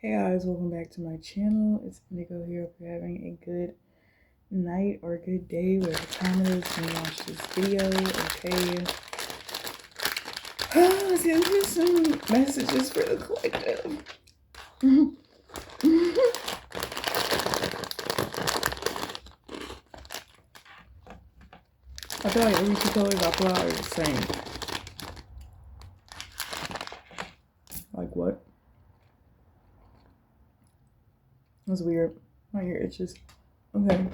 Hey guys, welcome back to my channel. It's Indigo here. Hope you're having a good night or a good day, whatever time it is when you watch this video. Okay. Let's get into some messages for the collective. I feel like every two colors I pull out are the same. Like what? That's weird. My ear itches. Okay.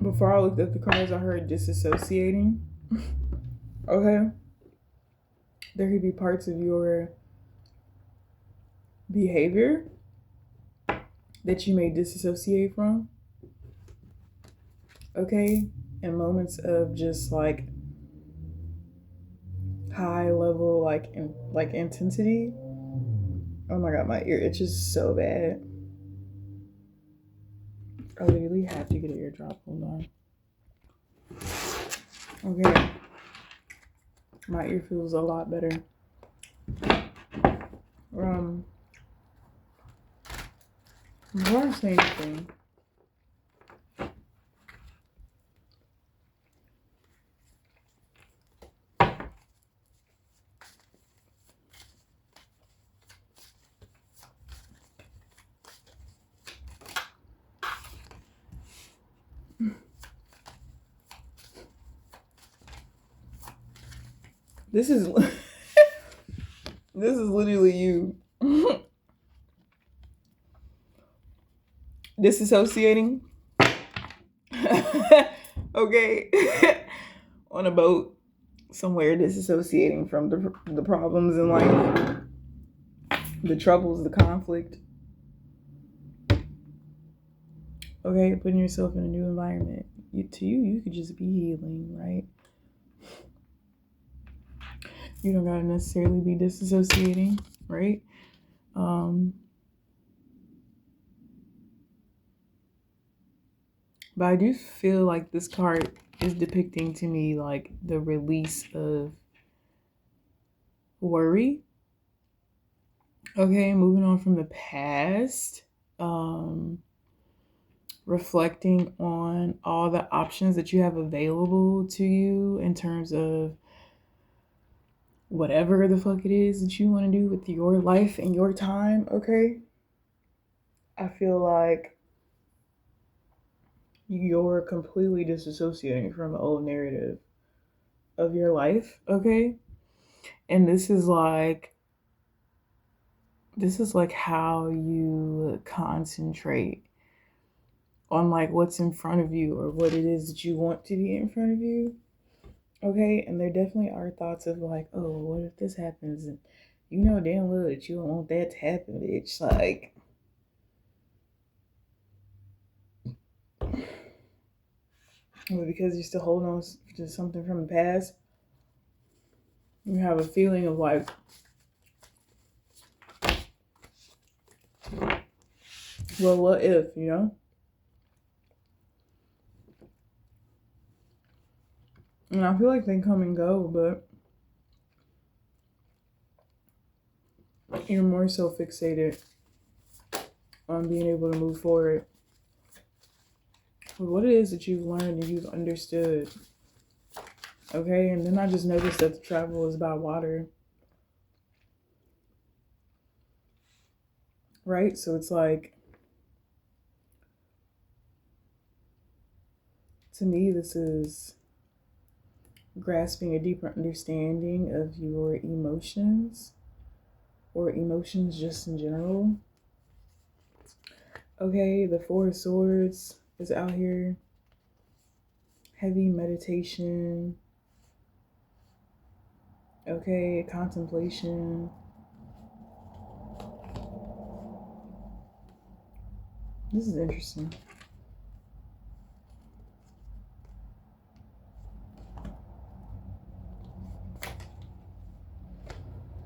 Before I looked at the cards, I heard disassociating. Okay. There could be parts of your behavior that you may disassociate from. Okay. In moments of just like high level, like intensity. Oh my god, my ear itches so bad. I literally have to get an eardrop. Hold on. Okay. My ear feels a lot better. Before I say anything, this is this is literally you. Disassociating. Okay. On a boat somewhere, disassociating from the problems in life, the troubles, the conflict. Okay, putting yourself in a new environment. You could just be healing, right? You don't gotta necessarily be disassociating, right? But I do feel like this card is depicting to me like the release of worry. Okay, moving on from the past. Reflecting on all the options that you have available to you in terms of whatever the fuck it is that you want to do with your life and your time. Okay, I feel like you're completely disassociating from the old narrative of your life. Okay, and this is like how you concentrate on like what's in front of you or what it is that you want to be in front of you. Okay, and there definitely are thoughts of like, oh, what if this happens? And you know damn well that you don't want that to happen, bitch. Like, but because you're still holding on to something from the past, you have a feeling of like, well, what if, you know? And I feel like they come and go, but you're more so fixated on being able to move forward with what it is that you've learned and you've understood. Okay, and then I just noticed that the travel is about water. Right? So it's like, to me, this is grasping a deeper understanding of your emotions or emotions just in general. Okay, the Four of Swords is out here. Heavy meditation. Okay, contemplation. This is interesting.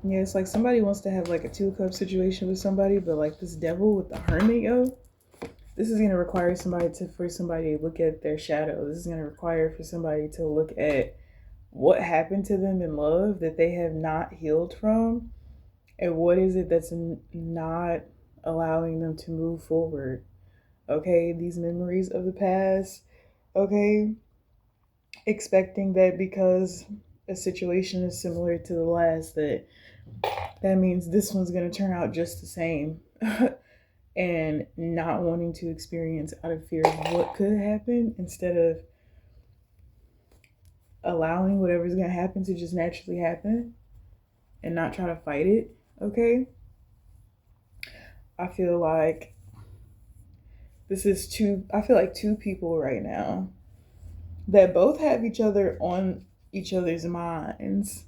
Yeah, it's like somebody wants to have like a 2 cup situation with somebody, but like this devil with the hermit, yo, this is gonna require somebody to look at their shadow. This is gonna require for somebody to look at what happened to them in love that they have not healed from, and what is it that's not allowing them to move forward. Okay, these memories of the past. Okay, expecting that because a situation is similar to the last, that means this one's gonna turn out just the same. And not wanting to experience out of fear of what could happen instead of allowing whatever's going to happen to just naturally happen and not try to fight it. Okay, I feel like I feel like two people right now that both have each other on each other's minds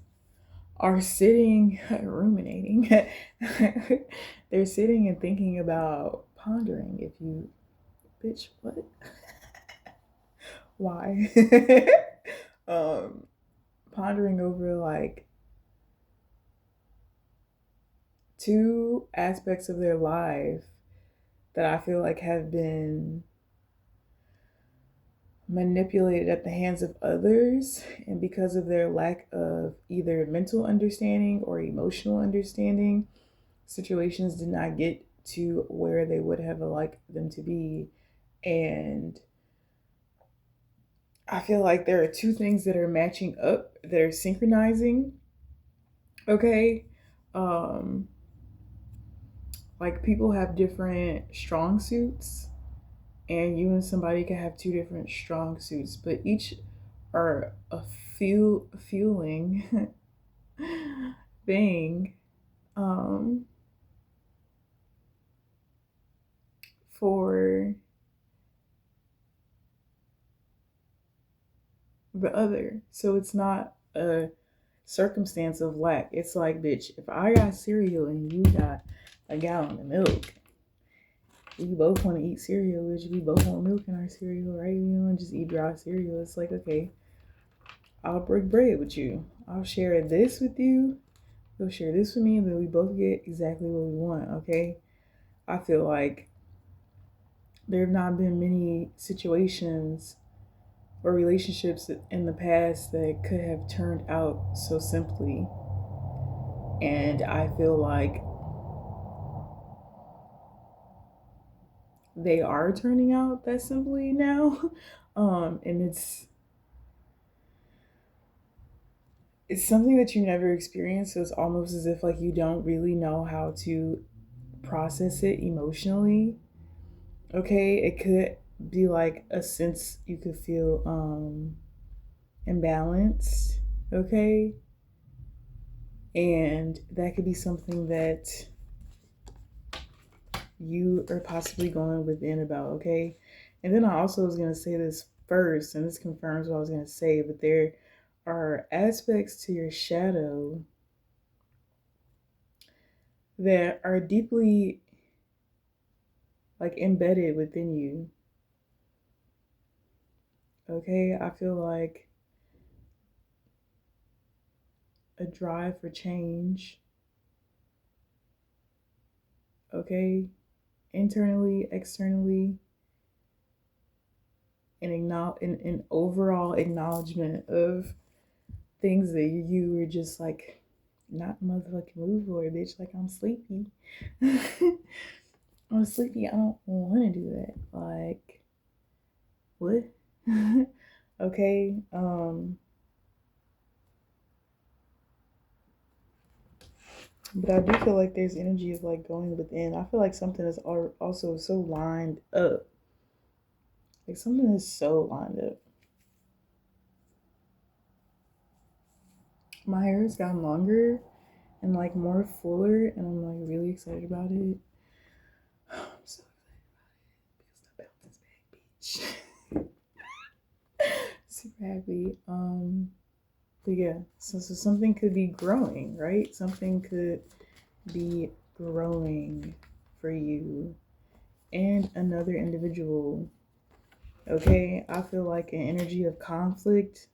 are sitting ruminating. They're sitting and thinking about pondering. If you, bitch, what? Why? um Pondering over like two aspects of their life that I feel like have been manipulated at the hands of others, and because of their lack of either mental understanding or emotional understanding, situations did not get to where they would have liked them to be. And I feel like there are two things that are matching up, that are synchronizing. Okay, um like people have different strong suits, and you and somebody can have two different strong suits, but each are a fueling thing, um, for the other. So it's not a circumstance of lack. It's like, bitch, if I got cereal and you got a gallon of milk, we both want to eat cereal, bitch. We both want milk in our cereal, right? We don't want to just eat dry cereal. It's like, okay, I'll break bread with you. I'll share this with you. You'll share this with me, and then we both get exactly what we want, okay? I feel like there have not been many situations or relationships in the past that could have turned out so simply. And I feel like they are turning out that simply now. And it's something that you never experienced, so it's almost as if like you don't really know how to process it emotionally. Okay, it could be like a sense you could feel imbalanced. Okay, and that could be something that you are possibly going within about. Okay, and then I also was going to say this first, and this confirms what I was going to say, but there are aspects to your shadow that are deeply like embedded within you. Okay, I feel like a drive for change. Okay, internally, externally, an overall acknowledgement of things that you were just like not motherfucking move for, bitch. Like, I'm sleepy. I'm sleepy. I don't want to do that. Like, what? Okay. But I do feel like there's energy of like going within. I feel like something is also so lined up. Like something is so lined up. My hair has gotten longer and like more fuller, and I'm like really excited about it. I'm so excited because the bounce is back, bitch. Super happy. But yeah, so something could be growing, right? Something could be growing for you and another individual. Okay, I feel like an energy of conflict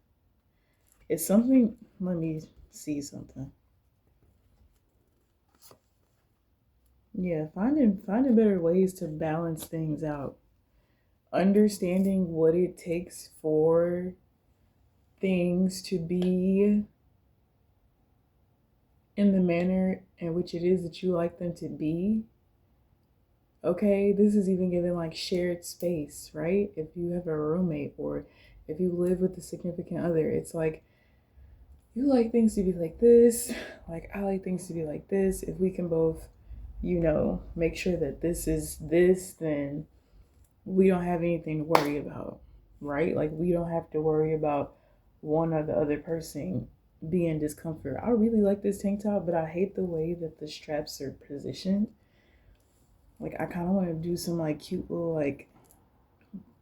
is something. Let me see something. Yeah, finding better ways to balance things out. Understanding what it takes for things to be in the manner in which it is that you like them to be. Okay, this is even given like shared space, right? If you have a roommate or if you live with a significant other, it's like you like things to be like this, like I like things to be like this. If we can both, make sure that this is this, then we don't have anything to worry about, right? Like we don't have to worry about one or the other person be in discomfort. I really like this tank top, but I hate the way that the straps are positioned. Like I kind of want to do some like cute little like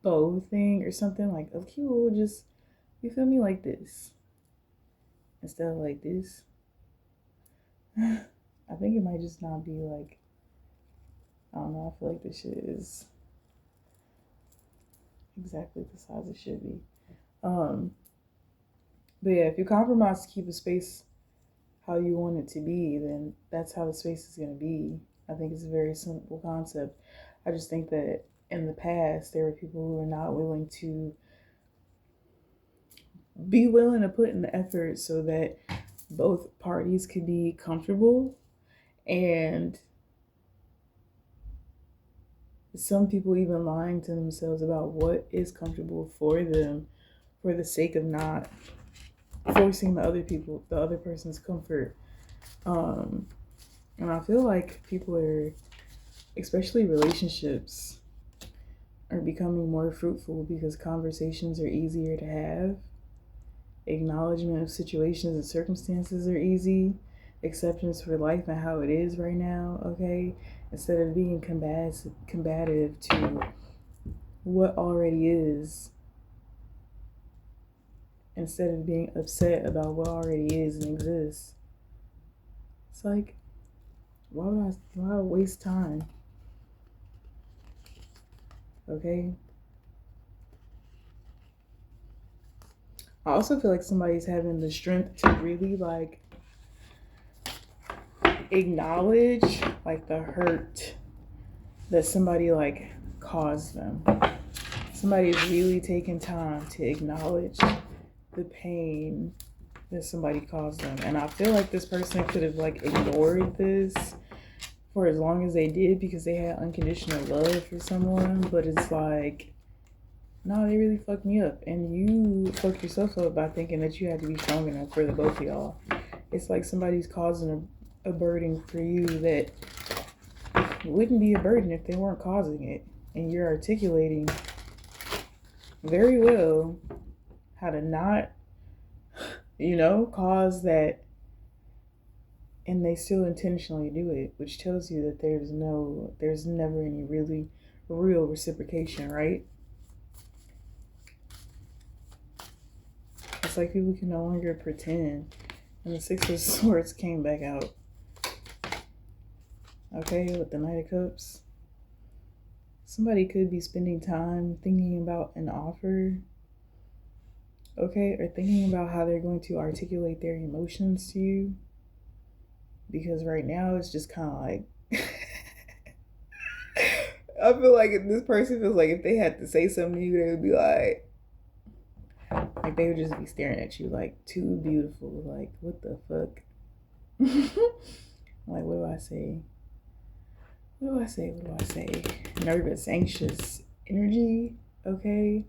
bow thing or something like a cute little just you feel me like this instead of like this. I think it might just not be like I don't know. I feel like this shit is exactly the size it should be. Um, but yeah, if you compromise to keep a space how you want it to be, then that's how the space is going to be. I think it's a very simple concept. I just think that in the past, there were people who were not willing to be willing to put in the effort so that both parties could be comfortable. And some people even lying to themselves about what is comfortable for them for the sake of not forcing the other person's comfort. Um, and I feel like people are, especially relationships, are becoming more fruitful because conversations are easier to have. Acknowledgement of situations and circumstances are easy. Acceptance for life and how it is right now, okay? Instead of being combative to what already is, instead of being upset about what already is and exists. It's like, why waste time? Okay? I also feel like somebody's having the strength to really like acknowledge like the hurt that somebody like caused them. Somebody's really taking time to acknowledge the pain that somebody caused them. And I feel like this person could have like ignored this for as long as they did because they had unconditional love for someone, but it's like, no, they really fucked me up. And you fucked yourself up by thinking that you had to be strong enough for the both of y'all. It's like somebody's causing a burden for you that wouldn't be a burden if they weren't causing it. And you're articulating very well how to not, cause that, and they still intentionally do it, which tells you that there's never any really real reciprocation, right? It's like people can no longer pretend. And the Six of Swords came back out. Okay, with the Knight of Cups. Somebody could be spending time thinking about an offer, okay, or thinking about how they're going to articulate their emotions to you. Because right now it's just kind of like, I feel like if this person feels like if they had to say something to you, they would be like they would just be staring at you like too beautiful. Like, what the fuck? Like, what do I say? What do I say? What do I say? Nervous, anxious energy, okay?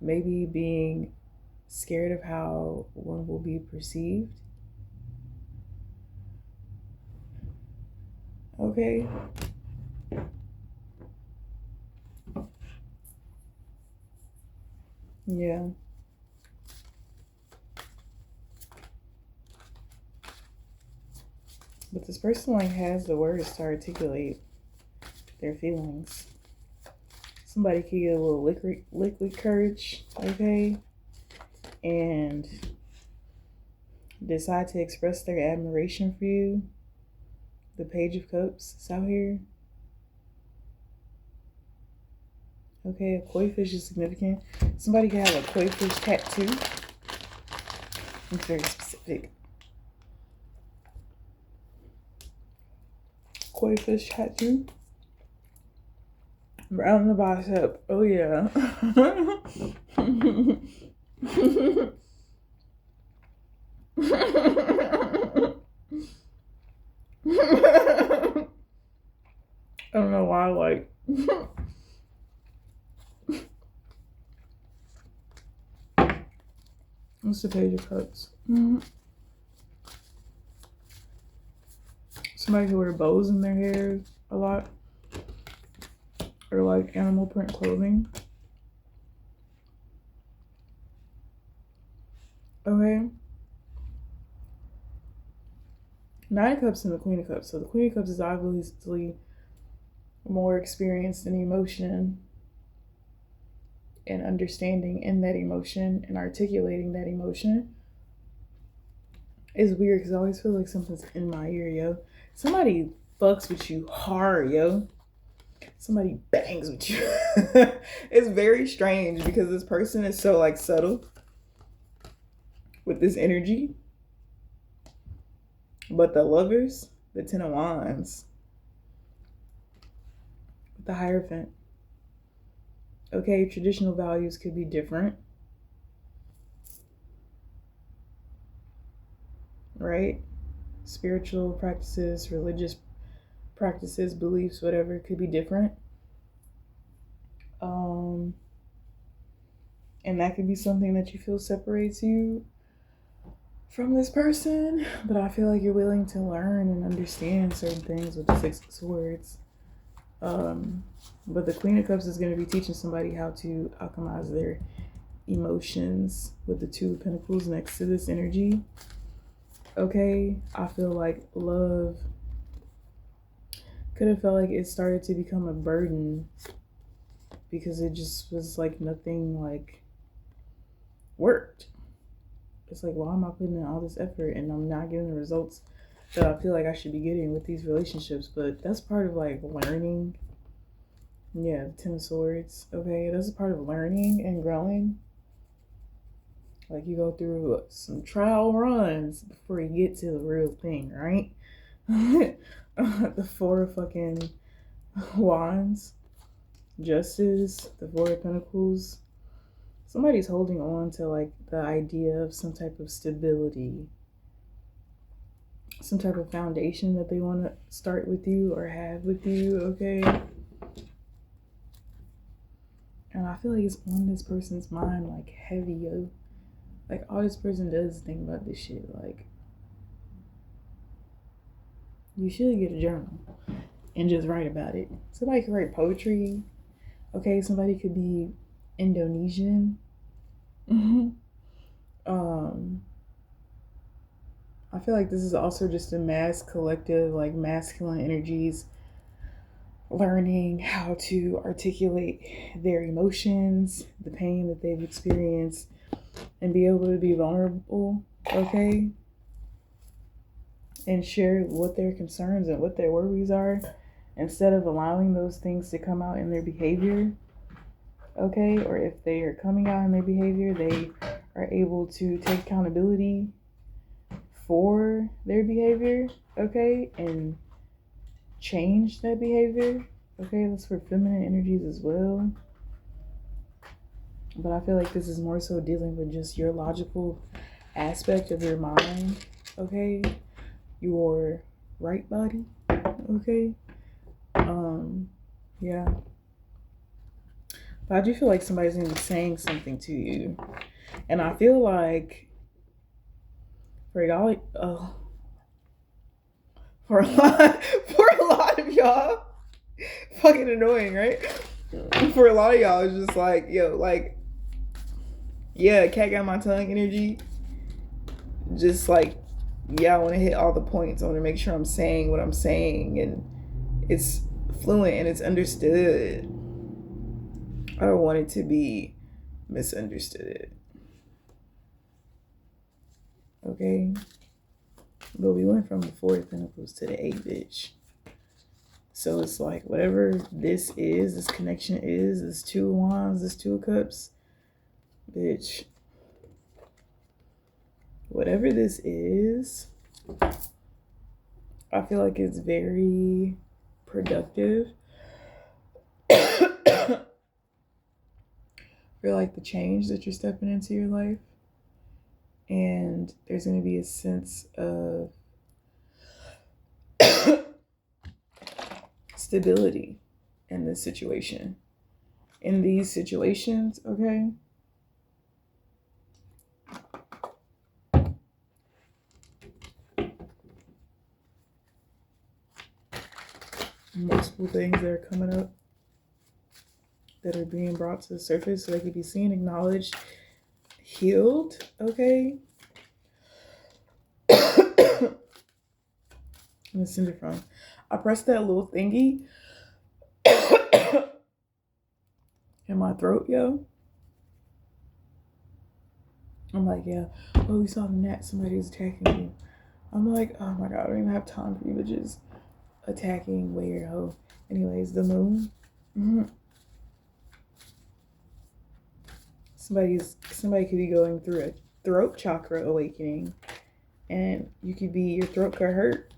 Maybe being scared of how one will be perceived. Okay? Yeah. But this person like has the words to articulate their feelings. Somebody could get a little liquid courage, okay? And decide to express their admiration for you. The Page of Cups is out here. Okay, a koi fish is significant. Somebody could have a koi fish tattoo. It's very specific. Koi fish tattoo. Brown in the bicep. Oh yeah. I don't know why, like what's the Page of Cups? Somebody who wear bows in their hair a lot. Or like animal print clothing. Okay. Nine of Cups and the Queen of Cups. So the Queen of Cups is obviously more experienced in emotion and understanding in that emotion and articulating that emotion. It's weird because I always feel like something's in my ear, yo. Somebody fucks with you hard, yo. Somebody bangs with you. It's very strange because this person is so like subtle with this energy. But the Lovers, the Ten of Wands, the Hierophant. Okay, traditional values could be different. Right? Spiritual practices, religious practices, beliefs, whatever, could be different. And that could be something that you feel separates you from this person. But I feel like you're willing to learn and understand certain things with the Six of Swords. But the Queen of Cups is going to be teaching somebody how to alchemize their emotions with the Two of Pentacles next to this energy. Okay, I feel like love could have felt like it started to become a burden because it just was like nothing like worked. It's like, why am I putting in all this effort and I'm not getting the results that I feel like I should be getting with these relationships? But that's part of like learning. Yeah, the Ten of Swords. Okay, that's a part of learning and growing. Like you go through some trial runs before you get to the real thing, right? The Four of fucking Wands, Justice, the Four of Pentacles. Somebody's holding on to like the idea of some type of stability, some type of foundation that they want to start with you or have with you, okay? And I feel like it's on this person's mind like heavy, yo. Like all this person does is think about this shit. Like you should get a journal and just write about it. Somebody could write poetry. Okay, somebody could be Indonesian. I feel like this is also just a mass collective, like masculine energies learning how to articulate their emotions, the pain that they've experienced, and be able to be vulnerable, okay? And share what their concerns and what their worries are instead of allowing those things to come out in their behavior, okay? Or if they are coming out in their behavior, they are able to take accountability for their behavior, okay? And change that behavior, okay? That's for feminine energies as well. But I feel like this is more so dealing with just your logical aspect of your mind, okay? Your right body, okay? Yeah. But I do feel like somebody's gonna be saying something to you. And I feel like for y'all, for a lot of y'all, fucking annoying, right? For a lot of y'all, it's just like, yo, like, yeah, cat got my tongue energy. Just like, yeah, I want to hit all the points. I want to make sure I'm saying what I'm saying and it's fluent and it's understood. I don't want it to be misunderstood. Okay? But we went from the Four of Pentacles to the Eight, bitch. So it's like, whatever this is, this connection is, this Two of Wands, this Two of Cups, bitch. Whatever this is, I feel like it's very productive for like the change that you're stepping into your life. And there's going to be a sense of stability in this situation. In these situations, okay? Multiple things that are coming up that are being brought to the surface so they can be seen, acknowledged, healed, okay? Let me send it from. I pressed that little thingy in my throat, yo. I'm like, yeah, oh, we saw the net, somebody's attacking you. I'm like, oh my God, I don't even have time for you bitches attacking weird hoe. Anyways, the moon. Mm-hmm. Somebody could be going through a throat chakra awakening, and your throat could hurt,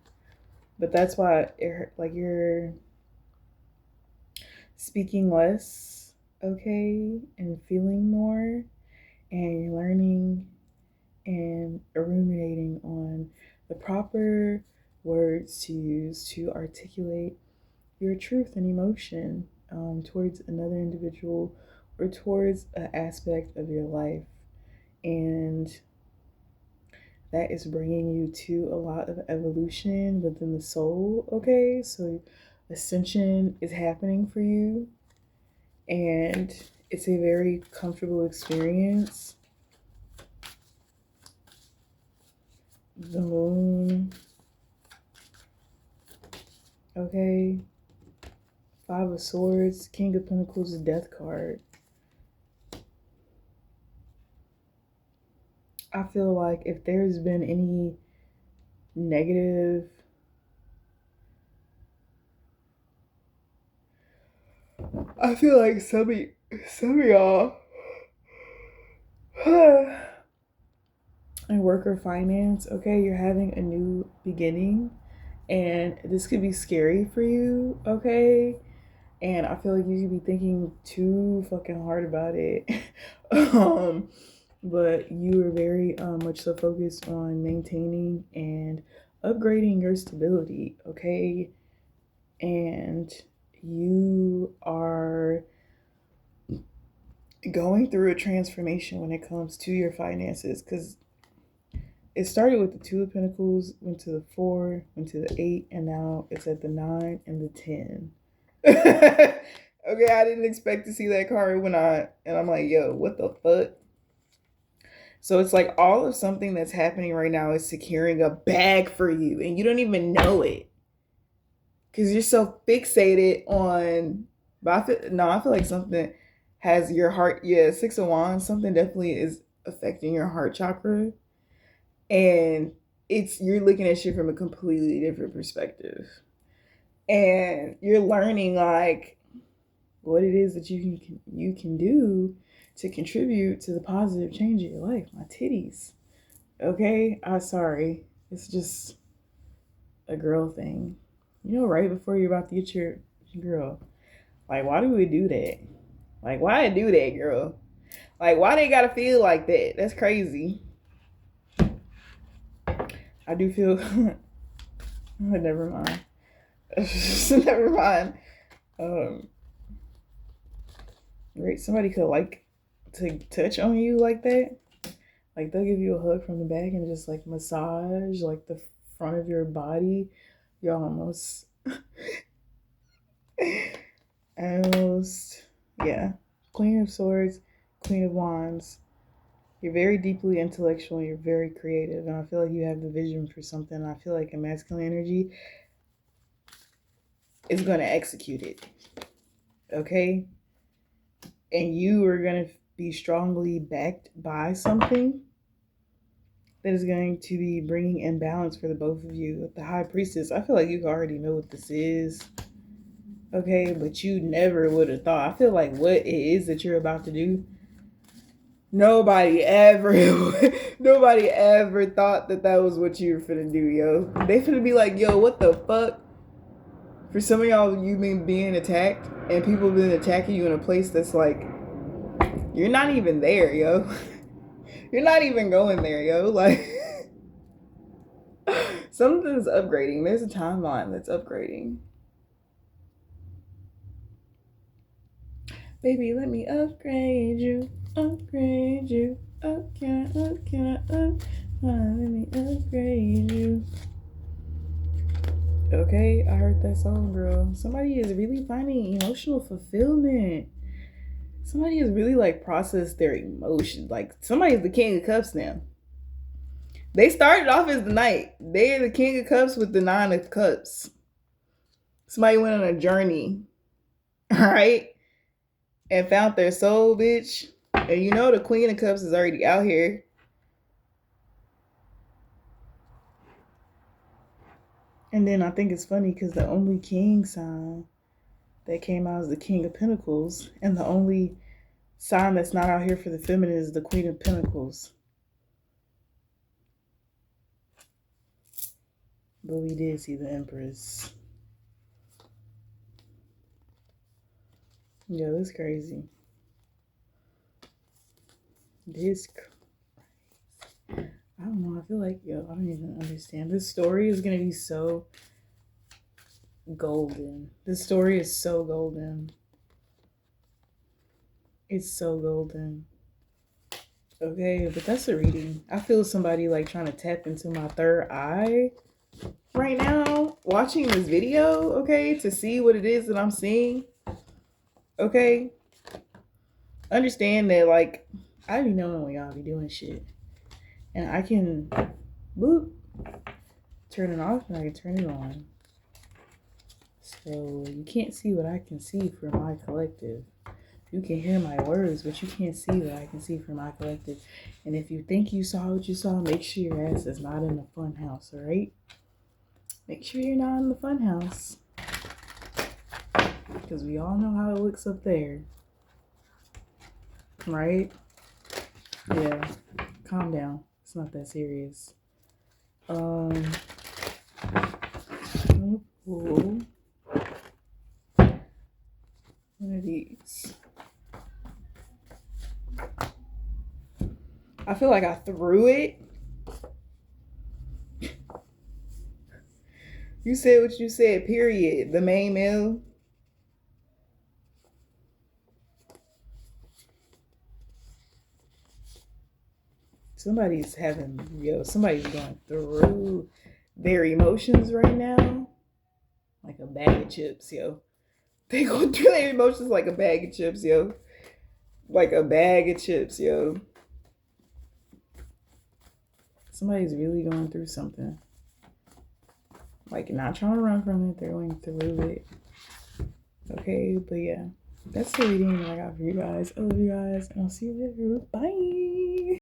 but that's why it hurt. Like, you're speaking less, okay, and feeling more, and you're learning and ruminating on the proper words to use to articulate your truth and emotion towards another individual or towards an aspect of your life. And that is bringing you to a lot of evolution within the soul, okay? So ascension is happening for you, and it's a very comfortable experience. The moon, okay? Five of Swords, King of Pentacles, Death card. I feel like if there's been any negative I feel like some of y'all in work or finance, okay, you're having a new beginning, and this could be scary for you, okay? And I feel like you could be thinking too fucking hard about it. But you are very much so focused on maintaining and upgrading your stability, okay? And you are going through a transformation when it comes to your finances, because it started with the Two of Pentacles, went to the 4, went to the 8, and now it's at the 9 and the 10. Okay, I didn't expect to see that card and I'm like, yo, what the fuck? So it's like all of something that's happening right now is securing a bag for you, and you don't even know it because you're so fixated on. But I feel like something has your heart. Yeah, Six of Wands. Something definitely is affecting your heart chakra, and you're looking at shit from a completely different perspective, and you're learning like what it is that you can do to contribute to the positive change in your life. My titties. Okay? I'm sorry. It's just a girl thing. You know, right before you're about to get your girl. Like, why do we do that? Like, why do that, girl? Like, why they gotta feel like that? That's crazy. I do feel... Never mind. Never mind. Right, somebody could like to touch on you like that. Like, they'll give you a hug from the back and just like massage like the front of your body. You're almost yeah. Queen of Swords, Queen of Wands. You're very deeply intellectual and you're very creative, and I feel like you have the vision for something. I feel like a masculine energy is going to execute it, okay? And you are going to be strongly backed by something that is going to be bringing imbalance for the both of you. With the High Priestess, I feel like you already know what this is, okay? But you never would have thought. I feel like what it is that you're about to do, nobody ever thought that was what you were finna do, yo. They finna be like, yo, what the fuck? For some of y'all, you've been being attacked, and people have been attacking you in a place that's like, you're not even there, yo. You're not even going there, yo. Like, something's upgrading. There's a timeline that's upgrading. Baby, let me upgrade you. Upgrade you. Let me upgrade you. Okay, I heard that song, girl. Somebody is really finding emotional fulfillment. Somebody has really like processed their emotions. Like somebody's the king of cups now. They started off as the knight. They are the king of cups with the nine of cups. Somebody went on a journey, all right, and found their soul, bitch. And you know the queen of cups is already out here. And then I think it's funny because the only king sign that came out is the king of pentacles, and the only sign that's not out here for the feminine is the queen of pentacles. But we did see the empress. Yeah, that's crazy. This, I don't know. I feel like, yo, I don't even understand. This story is gonna be so golden. This story is so golden. It's so golden. Okay, but that's a reading. I feel somebody like trying to tap into my third eye right now, watching this video, okay, to see what it is that I'm seeing. Okay. Understand that, like, I be knowing when y'all be doing shit. And I can boop, turn it off and I can turn it on. So you can't see what I can see for my collective. You can hear my words, but you can't see what I can see for my collective. And if you think you saw what you saw, make sure your ass is not in the fun house, all right? Make sure you're not in the fun house. Because we all know how it looks up there. Right? Yeah. Calm down. It's not that serious. I'm gonna pull one of these. I feel like I threw it. You said what you said, period. The main male. Somebody's going through their emotions right now. Like a bag of chips, yo. They going through their emotions like a bag of chips, yo. Like a bag of chips, yo. Somebody's really going through something. Like not trying to run from it, they're going through it. Okay, but yeah. That's the reading that I got for you guys. I love you guys, and I'll see you later. Bye.